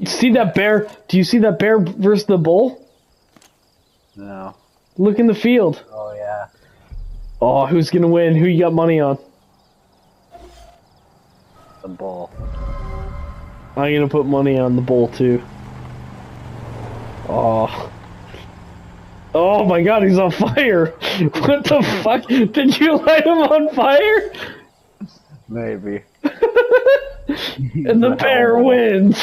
See that bear? Do you see that bear versus the bull? No. Look in the field. Oh yeah. Oh, who's gonna win? Who you got money on? The bull. I'm gonna put money on the bull too. Oh. Oh my god, he's on fire! What the fuck? Did you light him on fire? Maybe. And the bear wins!